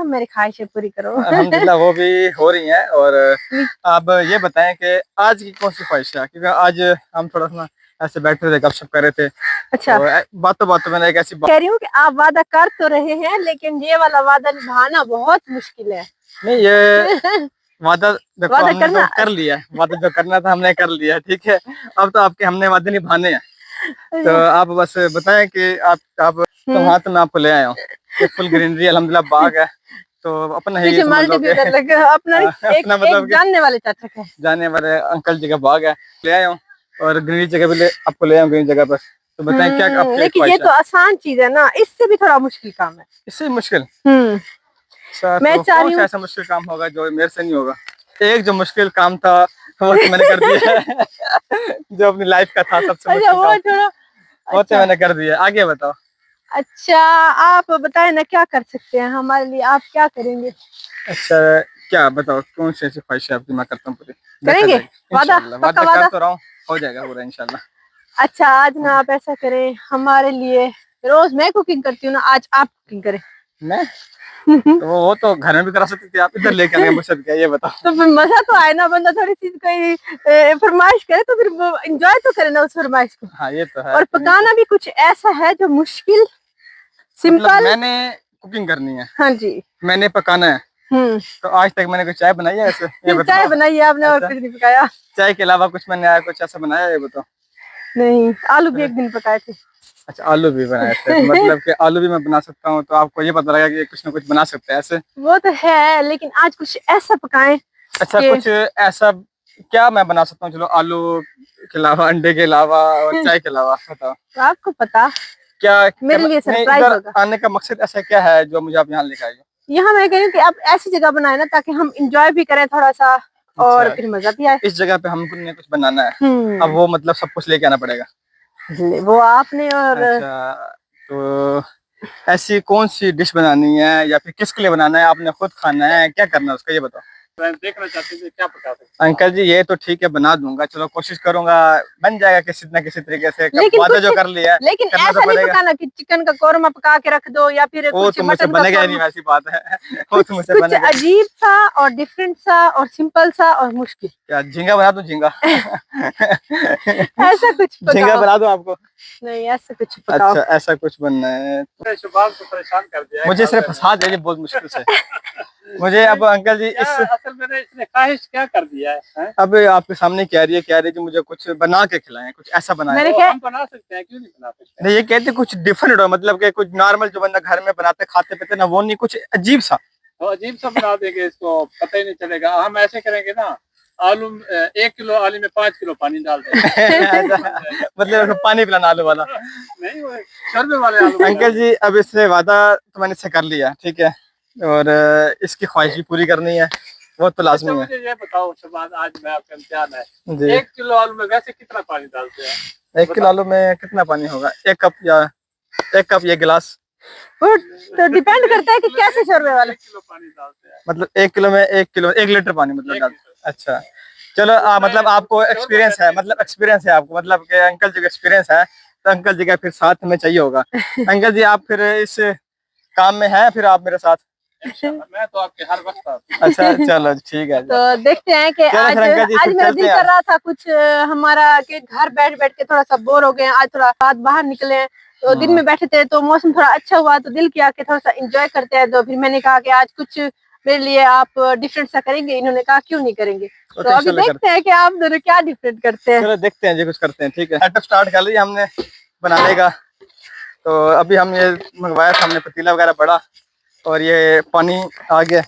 मेरी ख्वाहिशें पूरी करो। अल्हम्दुलिल्लाह वो भी हो रही हैं। और आप ये बताएं कि आज की कौन सी ख्वाहिश है, क्योंकि आज हम थोड़ा सा ऐसे बैठे थे, गपशप कर रहे थे। अच्छा, तो बातों बातों में एक ऐसी कह रही हूँ कि आप वादा कर तो रहे हैं, लेकिन ये वाला वादा निभाना बहुत मुश्किल है। नहीं, ये वादा देखो वादा हमने करना तो कर लिया है, वादा जो करना था हमने कर लिया है, ठीक है। अब तो आपके हमने वादे निभाने हैं। तो आप बस बताएं कि आप तो वहाँ तो मैं आपको ले आया हूँ, ये फुल ग्रीनरी अल्हम्दुलिल्लाह बाग है। तो अपना ही पीछे समझ लो कि मल्टीप्यूटर लगा अपना एक अपना मतलब जानने वाले चाचा का है। जाने वाले अंकल जी का बाग है, ले आया हूँ। और ग्रीनरी जगह पे आपको ले आया हूँ, ग्रीन जगह पर। तो बताएं क्या आपकी लेकिन ये ख्वाहिश है? तो आसान चीज है ना, इससे भी थोड़ा मुश्किल काम है। इससे मुश्किल सर, मैं तो चाह कौन रही सा हूँ। ऐसा मुश्किल काम होगा जो मेरे से नहीं होगा? एक जो मुश्किल काम था वो तो मैंने कर दिया है। जो अपनी लाइफ का था सबसे अच्छा मुश्किल वो काम, थोड़ा। वो तो अच्छा मैंने कर दिया। आगे बताओ। अच्छा, आप बताएं ना, क्या कर सकते हैं हमारे लिए, आप क्या करेंगे? अच्छा, क्या बताओ कौन सी ऐसी ख्वाहिश है आपकी, मैं करता हूँ पूरी। देखा करेंगे जाएगा वादा, इंशाल्लाह, पक्का वादा कर वादा। तो रहा हूँ, हो जाएगा पूरा इंशाल्लाह। अच्छा, आज ना आप ऐसा करें हमारे लिए, रोज मैं कुकिंग करती हूँ ना, आज आप कुकिंग करें। मैं तो वो तो घर में भी करा सकती थी, आप इधर लेके आने का मकसद क्या है ये बताओ। तो फिर मजा तो आए ना, बंदा थोड़ी चीज कोई फरमाइश करे तो फिर एंजॉय तो करे ना उस फरमाइश को। हाँ ये तो है। और पकाना भी कुछ ऐसा है जो मुश्किल मतलब सिंपल। मैंने कुकिंग करनी है, हाँ जी। मैंने पकाना है। तो आज तक मैंने कोई चाय बनाई है ऐसे, ये चाय बताओ। बनाई है आपने और अच्छा, कुछ नहीं पकाया? चाय के अलावा कुछ मैंने आया कुछ ऐसा बनाया है ये बताओ। नहीं, आलू भी एक दिन पकाए थे। अच्छा, आलू भी बनाए थे, तो मतलब कि आलू भी मैं बना सकता हूँ, तो आपको ये पता लगा कि कुछ ना कुछ बना सकते हैं ऐसे। वो तो है, लेकिन आज कुछ ऐसा पकाएं अच्छा, कि कुछ ऐसा क्या मैं बना सकता हूँ? चलो, आलू के अलावा, अंडे के अलावा और चाय के अलावा बताओ। तो आपको पता, क्या मेरे करना? लिए नहीं, सरप्राइज इधर होगा। आने का मकसद ऐसा क्या है जो मुझे आप यहाँ लेकर आए हो? यहाँ मैं कह रही हूँ कि आप ऐसी जगह बनाए ना ताकि हम इंजॉय भी करें थोड़ा सा, और अच्छा, फिर मजा भी आए। इस जगह पे हमको ने कुछ बनाना है, अब वो मतलब सब कुछ लेके आना पड़ेगा। वो आपने और अच्छा, तो ऐसी कौन सी डिश बनानी है या फिर किसके लिए बनाना है? आपने खुद खाना है, क्या करना है उसका ये बताओ। मैं देखना चाहती हूँ क्या पका सकते। अंकल जी ये तो ठीक है, बना दूंगा, चलो कोशिश करूंगा, बन जाएगा किसी न किसी तरीके से। लेकिन वादा कुछ, जो कर लिया है लेकिन करना तो ऐसा नहीं पड़ेगा। पकाना कि चिकन का कौरमा पका के रख दो या फिर वो कुछ तो मुझसे मटन का बनेगा ही नहीं, कौरमा। वैसी बात है। वो तो कुछ मुझसे कुछ बनेगा। अजीब सा और डिफरेंट सा और सिंपल सा और मुश्किल। क्या झींगा बना दूं? झींगा। ऐसा कुछ झींगा पकाओ। बना दूं आपको? नहीं, ऐसा कुछ पकाओ। अच्छा, ऐसा कुछ बनना है। शुभांग को परेशान कर दिया मुझे, सिर्फ फंसा दे बहुत मुश्किल से। मुझे अब अंकल जी इस असल में इसने ख्वाहिश क्या कर दिया है? अब आपके सामने कह रही है कि मुझे कुछ बना के खिलाएं, कुछ ऐसा बनाएं। मैंने तो क्या, हम बना सकते हैं, क्यों नहीं बना सकते? नहीं, ये कहते कुछ डिफरेंट हो, मतलब कि कुछ नॉर्मल जो बंदा घर में बनाते खाते पीते ना, वो नहीं, कुछ अजीब सा। तो अजीब सा बना देंगे, इसको पता ही नहीं चलेगा। हम ऐसे करेंगे ना, आलू 1 किलो आलू में 5 किलो पानी डाल देंगे। मतलब पानी पिलाना आलू वाला नहीं, वो शोरबे वाले आलू। अंकल जी अब इससे वादा तो मैंने इससे कर लिया, ठीक है, और इसकी ख्वाहिश भी पूरी करनी है, वो तो लाजमी है। मुझे ये बताओ शबाज, आज मैं आपका इम्तिहान है जी। 1 किलो आलू में वैसे कितना पानी डालते हैं? 1 किलो आलू में कितना पानी होगा? 1 कप या 1 कप या गिलास? वो तो डिपेंड करता है कि कैसे शोरबे वाला। 1 किलो पानी डालते हैं, मतलब 1 किलो में 1 किलो 1 लीटर पानी मतलब डालते हैं। अच्छा, चलो मतलब आपको एक्सपीरियंस है, मतलब एक्सपीरियंस है आपको, मतलब कि अंकल जी का एक्सपीरियंस है, तो अंकल जी का फिर साथ में चाहिए होगा। अंकल जी आप फिर इस काम में हैं, फिर आप मेरे साथ? मैं तो आपके हर वक्त। अच्छा चलो ठीक है। तो देखते हैं कि आज आज मेरा दिल कर रहा था कुछ हमारा कि घर बैठ बैठ के थोड़ा सा बोर हो गए, आज थोड़ा बात बाहर निकले हैं। तो दिन में बैठे थे तो मौसम थोड़ा अच्छा हुआ, तो दिल किया कि थोड़ा सा एंजॉय करते हैं। तो फिर मैंने कहा कि आज कुछ मेरे लिए आप डिफरेंट सा करेंगे। इन्होंने कहा क्यों नहीं करेंगे। तो अभी देखते हैं कि आप दोनों क्या डिफरेंट करते हैं। चलो देखते हैं जी, कुछ करते हैं, ठीक है। सेटअप स्टार्ट कर लिया हमने बनाने का। तो अभी हम ये मंगवाया था हमने, पतीला वगैरह बड़ा, और ये पानी आ गया।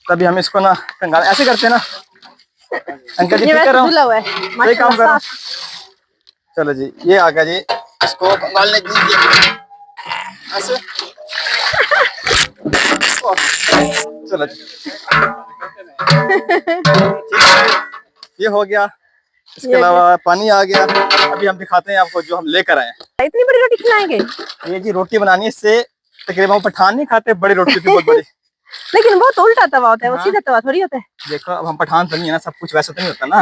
तभी हम इसको ना ऐसे करते हैं ना। अंकल जी ठीक कर रहा हूँ, सही काम कर रहा हूँ। चलो जी, ये आ गया जी, इसको डालने दीजिए ऐसे। चलो जी, ये हो गया। इसके अलावा पानी आ गया। अभी हम दिखाते हैं आपको जो हम लेकर आए हैं। इतनी बड़ी रोटी खिलाएंगे? ये जी रोटी बनानी है, इससे तकरीबन वो पठान नहीं खाते, बड़ी रोटी थी बहुत बड़ी। लेकिन वो तो उल्टा तवा होता है, वो सीधा तवा थोड़ी होता है। देखो अब हम पठान तो नहीं है ना, सब कुछ वैसा तो नहीं होता ना।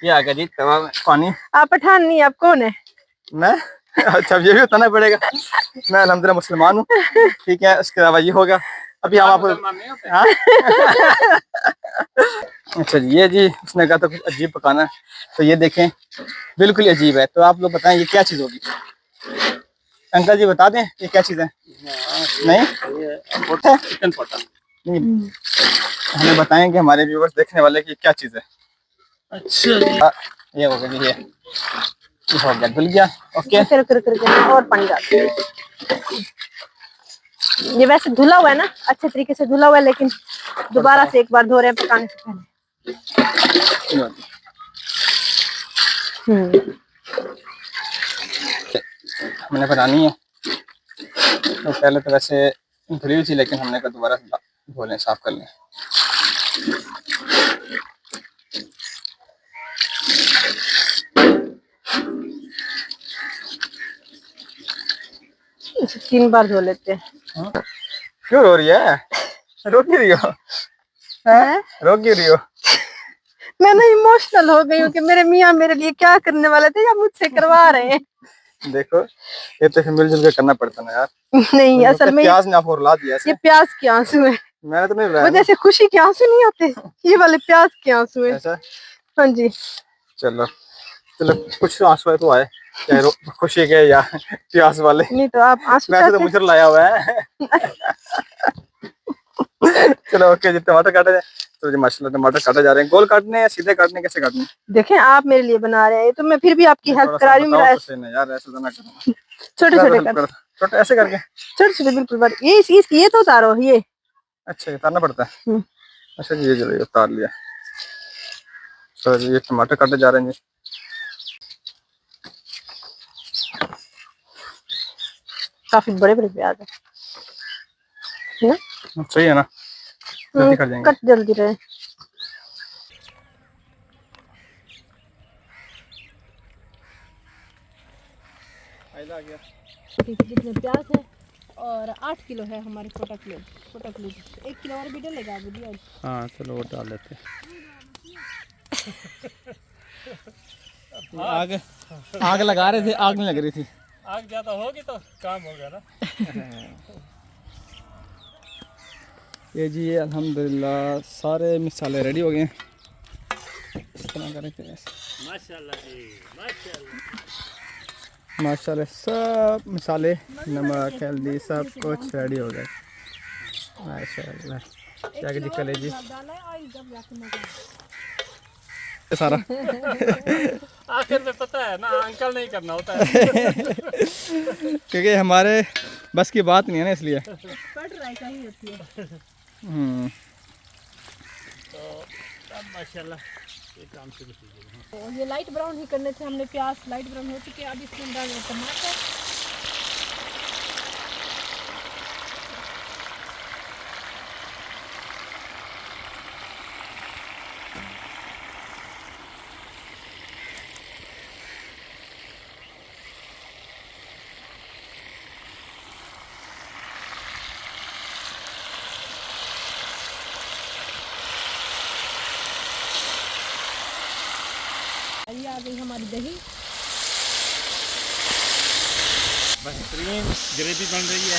ये आ गया जी तवा में पानी। आप पठान नहीं, आप कौन है? मैं? अच्छा, ये भी बताना पड़ेगा। मैं अल्हम्दुलिल्लाह मुसलमान हूँ, ठीक है। उसके अलावा ये होगा। अभी हम आपको हाँ? अच्छा जी, ये जी उसने कहा था कुछ अजीब पकाना है, तो ये देखें बिल्कुल अजीब है। तो आप लोग बताएं ये क्या चीज़ होगी? अंकल जी बता दें ये क्या चीज़ है? नहीं चिकन पोटा नहीं, हमें बताएं कि हमारे व्यूवर्स देखने वाले की क्या चीज़ है। अच्छा ये हो गया जी, ये हो गया, धुल गया। ओके और पानी डालते हैं। ये वैसे धुला हुआ है ना, अच्छे तरीके से धुला हुआ है, लेकिन दोबारा से एक बार धो रहे हैं पकाने से पहले। हमने बनानी है तो पहले तो वैसे धुली हुई थी, लेकिन हमने कहा दोबारा धो लें, साफ कर लें। इसे 3 बार धो लेते हैं। क्यों रो रही है? रो क्यों रही हो? रो क्यों रही हो? मैं ना इमोशनल हो गई हूँ कि मेरे मियाँ मेरे लिए क्या करने वाले थे या मुझसे करवा रहे हैं। देखो ये तो फिर मिलजुल के करना पड़ता ना यार। नहीं असल में प्याज ने आपको रुला दिया। ये प्याज के आंसू है। मैंने तो नहीं रुलाया। वो जैसे खुशी के आंसू नहीं होते, ये वाले प्याज के आंसू है। ऐसा? हाँ जी। चलो चलो, कुछ आंसू है तो आए, चाहे खुशी के या प्याज वाले। नहीं तो आप आंसू वैसे तो मुझे लाया हुआ है। चलो ओके जी, टमाटर काटे जाए तो जी माशाल्लाह टमाटर काटे जा रहे हैं। गोल काटने या सीधे काटने, कैसे काटने? देखें आप मेरे लिए बना रहे हैं तो मैं फिर भी आपकी हेल्प करा रही हूँ। यार ऐसे तो ना करो, छोटे छोटे छोटे ऐसे करके, छोटे छोटे बिल्कुल। ये तो उतारो ये। अच्छा ये उतारना पड़ता है। अच्छा जी, ये चलो उतार लिया। तो ये टमाटर काटे जा रहे हैं जी। काफी बड़े बड़े प्याज है ना? सही है ना, जल्दी कर देंगे। कट जल्दी रहे। जितने प्याज है और 8 किलो है हमारे छोटा किलो 1 किलो और भी डलेगा अभी। हाँ चलो वो डाल लेते। आग लगा रहे थे, आग नहीं लग रही थी। आग ज्यादा होगी तो काम होगा ना। ये जी ये अल्हम्दुलिल्लाह सारे मसाले रेडी हो गए। इस तरह करें माशाल्लाह जी, माशाल्लाह सब मसाले, नमक, हल्दी सब कुछ रेडी हो गए। माशाल्लाह क्या जी कलेजी सारा। आखिर में पता है ना, अंकल नहीं करना होता है। क्योंकि हमारे बस की बात नहीं है ना, इसलिए। तो अब माशाल्लाह ये काम शुरू कीजिए। ये लाइट ब्राउन ही करने थे हमने। प्याज लाइट ब्राउन हो चुके हैं। अब इसमें डाल टमाटर। ये आ गई हमारी दही। बेहतरीन ग्रेवी बन रही है।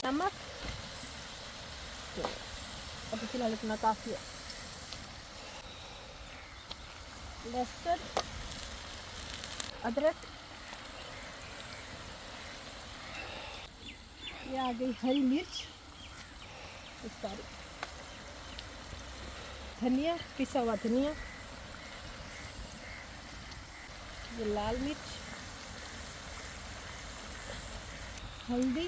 नमक अब फिलहाल इतना काफी है। लहसुन, अदरक, ये आ गई हरी मिर्च, सारी धनिया, पिसा हुआ धनिया, ये लाल मिर्च, हल्दी,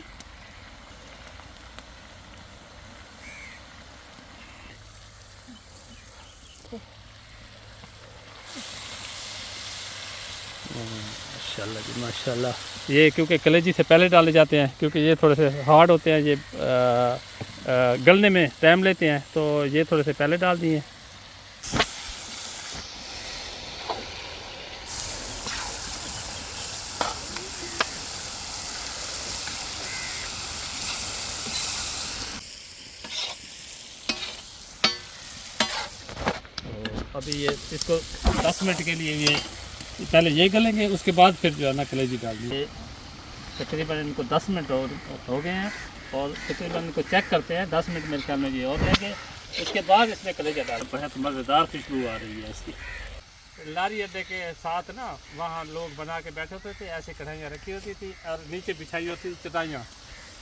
माशाल्लाह जी माशाल्लाह। ये क्योंकि कलेजी से पहले डाले जाते हैं, क्योंकि ये थोड़े से हार्ड होते हैं, ये गलने में टाइम लेते हैं, तो ये थोड़े से पहले डाल दिए। अभी ये इसको 10 मिनट के लिए ये पहले ये गलेंगे, उसके बाद फिर जो है ना कलेजी डाल देंगे। तकरीबन इनको 10 मिनट और हो गए हैं और तकरीबन इनको चेक करते हैं। 10 मिनट मेरे ख्याल में ये और रहेंगे, उसके बाद इसमें कलेजा डाल। बहुत मज़ेदार खुशबू आ रही है इसकी। लारी अड्डे के साथ ना वहाँ लोग बना के बैठे होते थे, ऐसे कढ़ाइयाँ रखी होती थी और नीचे बिछाई होती थी चटाइयाँ।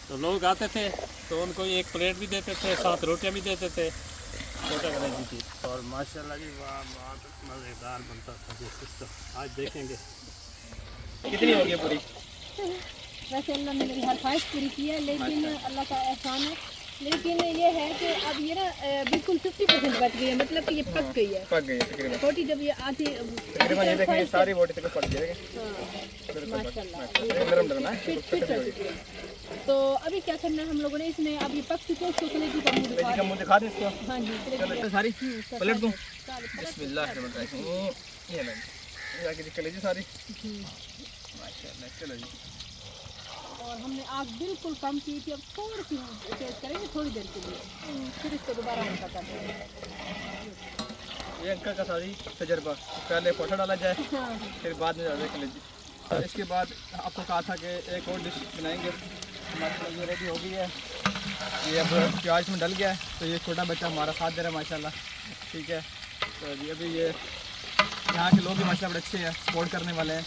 तो लोग आते थे तो उनको एक प्लेट भी देते थे, साथ रोटियाँ भी देते थे, छोटा कलेजी थी। और माशाल्लाह जी वाह, बहुत मज़ेदार बनता था ये सिस्टम। आज देखेंगे कितनी हो गई पूरी? वैसे अल्लाह ने मेरी हर ख्वाहिश पूरी की है, लेकिन अल्लाह का एहसान है। लेकिन ये है कि अब ये ना बिल्कुल 50% बच गई है, मतलब कि ये पक गई है। पक गई है तकरीबन। रोटी जब ये आती तकरीबन ये देखिए सारी रोटी तक पक गई है। माशाल्लाह नरम नरम है। फिट हो चुकी है। तो अभी क्या करना है हम लोगों ने, इसमें अब ये पक चुके हैं, इसको कलेजी का मुंह दिखा। मुंह दिखा दें इसको। हाँ जी चलो सारी पलट दूं। बिस्मिल्लाहिर्रहमानिर्रहीम। ये ले ये आगे कलेजी सारी। माशाल्लाह। चलो जी। और हमने आग बिल्कुल कम की थी, अब थोड़ी सी तेज करेंगे थोड़ी देर के लिए, फिर इसको दोबारा हल्का कर देंगे। ये अंकल का सारी तजर्बा, पहले पोटा डाला जाए हाँ। फिर बाद में ज़्यादा कलेजी। और इसके बाद आपको कहा था कि एक और डिश बनाएंगे। हमारी ये रेडी हो गई है। ये अब प्याज में डल गया है, तो ये छोटा बच्चा हमारा साथ दे रहा है माशाल्लाह। ठीक है, तो जी अभी ये यहाँ के लोग भी माशाल्लाह बड़े अच्छे हैं, सपोर्ट करने वाले हैं।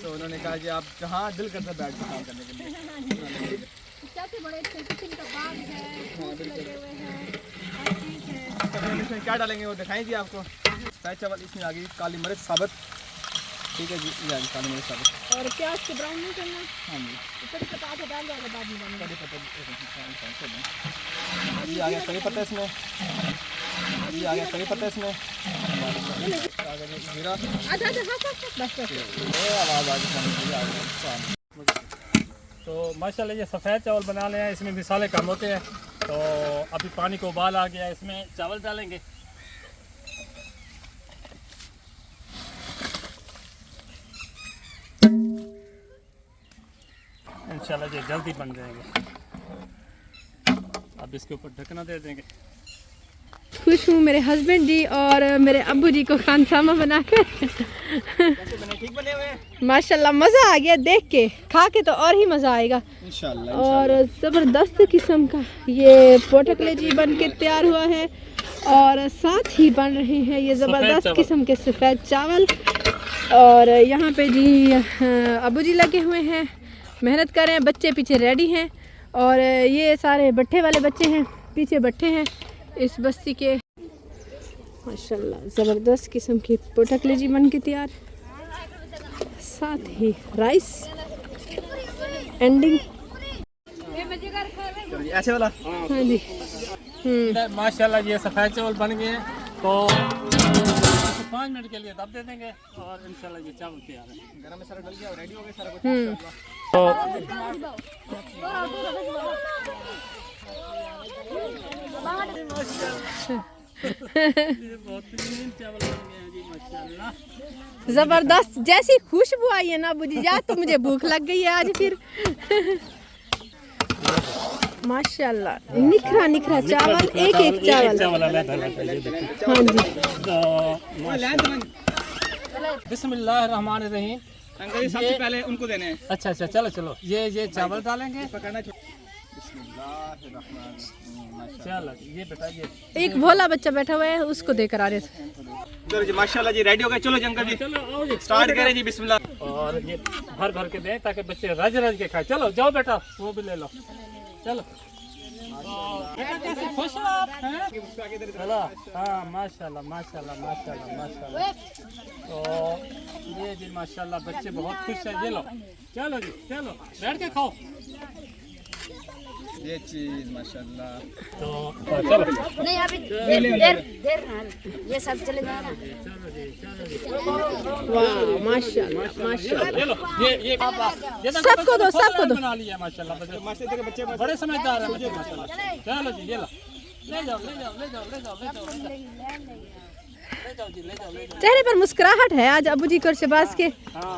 तो उन्होंने कहा कि आप जहाँ दिल करता है बैठ के काम करने के लिए। चाचे बड़े अच्छे किचन का बाग है, फूल लगे हुए हैं, हर चीज़ है। इसमें क्या डालेंगे वो दिखाएंगे आपको। फ्राई चावल इसमें आ गई, काली मिर्च साबुत। ठीक है जी, ये आ गई काली मिर्च साबुत। और प्याज को ब्राउन नहीं करना। हाँ जी, कड़ी पत्ता आधा डाल जाएगा बाद में डालना। कड़ी पत्ता ये आ गया, कड़ी पत्ता इसमें। ये आ गया कड़ी पत्ता इसमें। आ गया जीरा। आधा आधा बस बस। आवाज़ आ गई। तो माशाल्लाह ये सफ़ेद चावल बना ले हैं, इसमें मिसाले कम होते हैं। तो अभी पानी को उबाल आ गया, इसमें चावल डालेंगे। इंशाल्लाह ये जल्दी बन जाएंगे। अब इसके ऊपर ढकना दे देंगे। खुश हूँ मेरे हस्बैंड जी और मेरे अब्बू जी को खानसामा बनाकर। कैसे बने? ठीक बने हुए हैं माशाल्लाह, मज़ा आ गया देख के, खा के तो और ही मज़ा आएगा। इंशाल्लाह। और ज़बरदस्त किस्म का ये पोटा कलेजी बन के तैयार हुआ है और साथ ही बन रहे हैं ये ज़बरदस्त किस्म के सफ़ेद चावल। और यहाँ पे जी अब्बू जी लगे हुए हैं, मेहनत कर रहे हैं, बच्चे पीछे रेडी हैं। और ये सारे भट्ठे वाले बच्चे हैं, पीछे भट्ठे हैं इस बस्ती के। माशाल्लाह ज़बरदस्त किस्म की पोटा कलेजी बन के तैयार, साथ ही राइस एंडिंग। ऐसे वाला। हाँ जी। माशाल्लाह ये सफ़ेद चावल बन गए हैं, तो 5 मिनट के लिए दब दे देंगे और इंशाल्लाह ये चावल तैयार है। गरम मसाला डल गया और रेडी हो गया सारा कुछ। जबरदस्त, जैसी खुशबू आई है ना बुझी जा, तो मुझे भूख लग गई है आज फिर। माशाल्लाह निखरा निखरा चावल, एक एक चावल। हाँ जी। बिस्मिल्लाहिर्रहमानिर्रहीम। अंकल जी सबसे पहले उनको देने हैं। अच्छा अच्छा, चलो चलो, ये चावल डालेंगे। पकाना। चलो ये बेटा, ये एक भोला बच्चा बैठा हुआ है, उसको देकर आ रहे थे। चलो जी माशाल्लाह जी रेडी हो गए। चलो जी अंकल जी चलो आओ जी, स्टार्ट करें जी। बिस्मिल्लाह। और ये भर भर के दें ताकि बच्चे रज रज के खाए। चलो जाओ बेटा, वो भी ले लो। चलो बेटा, कैसे खुश हो आप हैं? चलो हाँ, माशाल्लाह माशाल्लाह माशाल्लाह माशाल्लाह। तो ये जी माशाल्लाह बच्चे बहुत खुश हैं। ये लो, चलो जी चलो बैठ के खाओ। ये चीज माशाल्लाह। तो चलो नहीं अभी देर ये सब चले जाना। चलो जी चलो जी। वाह माशाल्लाह माशाल्लाह। ये लो, ये सबको दो, सबको दो। बना लिया माशाल्लाह। बच्चे बड़े समझदार हैं बच्चे माशाल्लाह। चलो जी ये लो, ले जाओ ले जाओ ले जाओ ले जाओ ले जाओ ले जाओ जी ले जाओ ले जाओ। चेहरे पर मुस्कुराहट है आज अबू जी को और शहबाज के। हाँ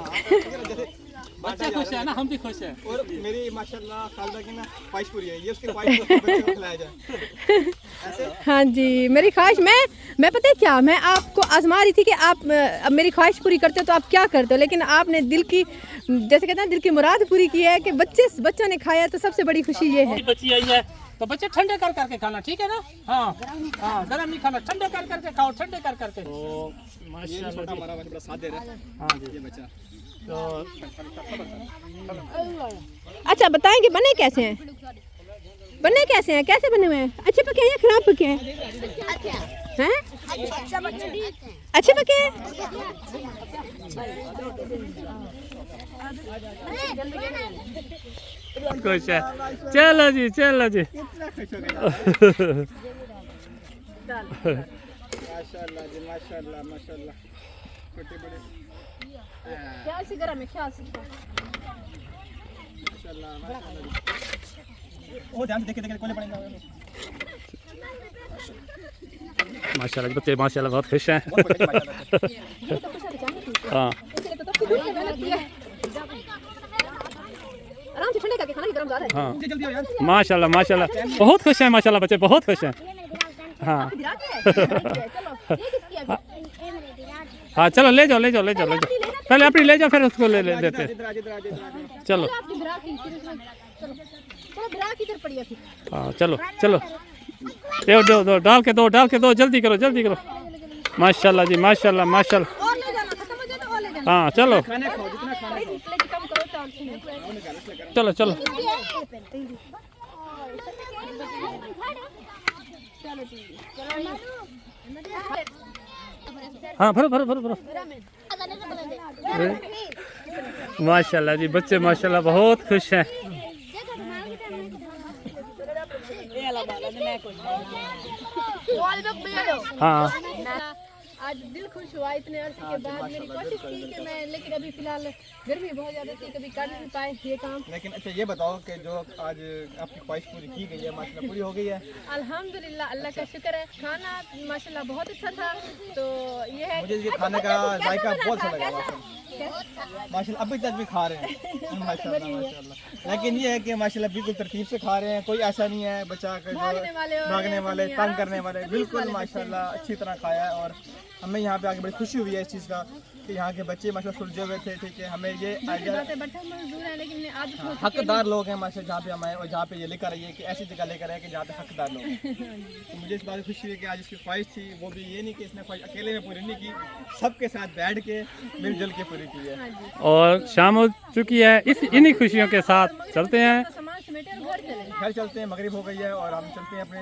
बच्चे खुश है ना, हम भी खुश हैं। और मेरी माशाल्लाह खालदा की ना ख्वाहिश पूरी है, ये उसकी ख्वाहिश को बच्चे को खिलाया जाए। ऐसे हाँ जी, मेरी ख्वाहिश मैं पता है क्या, मैं आपको आजमा रही थी कि आप अब मेरी ख्वाहिश पूरी करते हो तो आप क्या करते हो, लेकिन आपने दिल की, जैसे कहते हैं, दिल की मुराद पूरी की है कि बच्चा ने खाया तो सबसे बड़ी खुशी ये है। बच्ची आई है तो बच्चे ठंडे कर करके खाना, ठीक है ना? हाँ हाँ, गरम नहीं खाना, ठंडे कर करके खाओ, ठंडे कर करके। तो माशाल्लाह हमारा बड़ा साथ दे रहा है। हाँ जी, ये बच्चा तो अच्छा बताएंगे बने कैसे हैं, कैसे बने हुए हैं? अच्छे पके हैं या खराब पके हैं? हैं? अच्छे पके हैं? खुश है। चलो जी, चलो जी। माशाल्लाह जी, माशाल्लाह माशाल्लाह, छोटे बड़े ख्याल से गरम है, ख्याल से। माशाल्लाह माशाल्लाह। ओ ध्यान से देखे कोने पड़ेगा। माशाल्लाह बच्चे माशाल्लाह बहुत खुश हैं। हाँ आराम से ठंडे करके खाना, गरम ज़्यादा है। हाँ, माशाल्लाह माशाल्लाह बहुत खुश हैं, माशाल्लाह बच्चे बहुत खुश हैं। हाँ हाँ, चलो ले जाओ, पहले अपनी ले जाओ, फिर उसको ले देते हैं। चलो हाँ, चलो दो डाल के दो, जल्दी करो। माशाल्लाह जी, माशाल्लाह माशाल्लाह। हाँ चलो चलो हाँ, भरो। माशाल्लाह जी, बच्चे माशाल्लाह बहुत खुश हैं। हाँ आज दिल खुश हुआ इतने अरसे के बाद। मेरी कोशिश थी कि मैं, लेकिन अभी फिलहाल गर्मी बहुत ज़्यादा थी, कभी कर नहीं पाए ये काम। लेकिन अच्छा ये बताओ कि जो आज आपकी ख्वाहिश पूरी की गई है, माशाल्लाह पूरी हो गई है? अल्हम्दुलिल्लाह, अल्लाह का शुक्र है। खाना माशाल्लाह बहुत अच्छा था। तो ये है, मुझे ये खाने का जायका बहुत अच्छा लगा माशाल्लाह, अभी तक भी खा रहे हैं माशाल्लाह। लेकिन ये है कि माशाल्लाह बिल्कुल तरतीब से खा रहे हैं, कोई ऐसा नहीं है बच्चा भागने वाले तंग करने वाले, बिल्कुल माशाल्लाह अच्छी तरह खाया है। और हमें यहाँ पे आके बड़ी खुशी हुई है इस चीज़ का कि यहाँ के बच्चे माशाल्लाह सुलझे हुए थे, ठीक है। हमें ये हकदार लोग हैं माशाल्लाह जहाँ पे हम आए, और जहाँ पे ये लेकर आइए कि ऐसी जगह लेकर आए कि जहाँ पे हकदार लोग हैं। तो मुझे इस बात की खुशी है कि आज इसकी ख्वाहिश थी, वो भी ये नहीं कि इसने ख्वाहिश अकेले में पूरी नहीं की, सबके साथ बैठ के मिलजुल के पूरी की है। और शाम हो चुकी है, इन्हीं खुशियों के साथ चलते हैं, घर चलते हैं, मगरिब हो गई है और हम चलते हैं अपने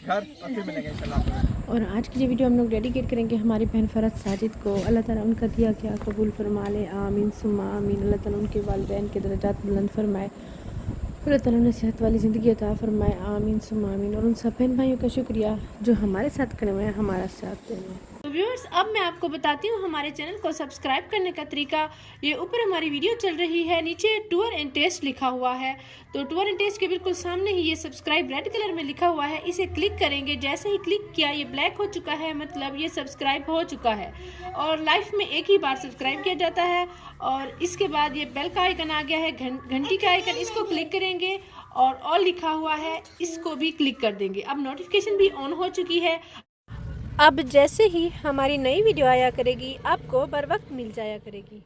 घर और फिर मिलेंगे इंशाल्लाह। और आज की ये वीडियो हम लोग डेडिकेट करेंगे हमारी बहन फरहत साजिद को। अल्लाह ताला उनका दिया क्या कबूल फरमा ले, आमीन सुम्मा आमीन। अल्लाह ताला उनके वालिदैन के दर्जात बुलंद फरमाए, अल्लाह ताला उन्हें सेहत वाली ज़िंदगी अता फरमाए, आमीन सुम्मा आमीन। और उन सब बहन भाइयों का शुक्रिया जो हमारे साथ खड़े हुए हैं, हमारा साथ दे रहे हैं। तो व्यूअर्स, अब मैं आपको बताती हूँ हमारे चैनल को सब्सक्राइब करने का तरीका। ये ऊपर हमारी वीडियो चल रही है, नीचे टूर एंड टेस्ट लिखा हुआ है, तो टूर एंड टेस्ट के बिल्कुल सामने ही ये सब्सक्राइब रेड कलर में लिखा हुआ है, इसे क्लिक करेंगे। जैसे ही क्लिक किया ये ब्लैक हो चुका है, मतलब ये सब्सक्राइब हो चुका है। और लाइफ में एक ही बार सब्सक्राइब किया जाता है। और इसके बाद ये बेल का आइकन आ गया है, घंटी का आइकन, इसको क्लिक करेंगे और ऑल लिखा हुआ है, इसको भी क्लिक कर देंगे। अब नोटिफिकेशन भी ऑन हो चुकी है। अब जैसे ही हमारी नई वीडियो आया करेगी आपको बर वक्त मिल जाया करेगी।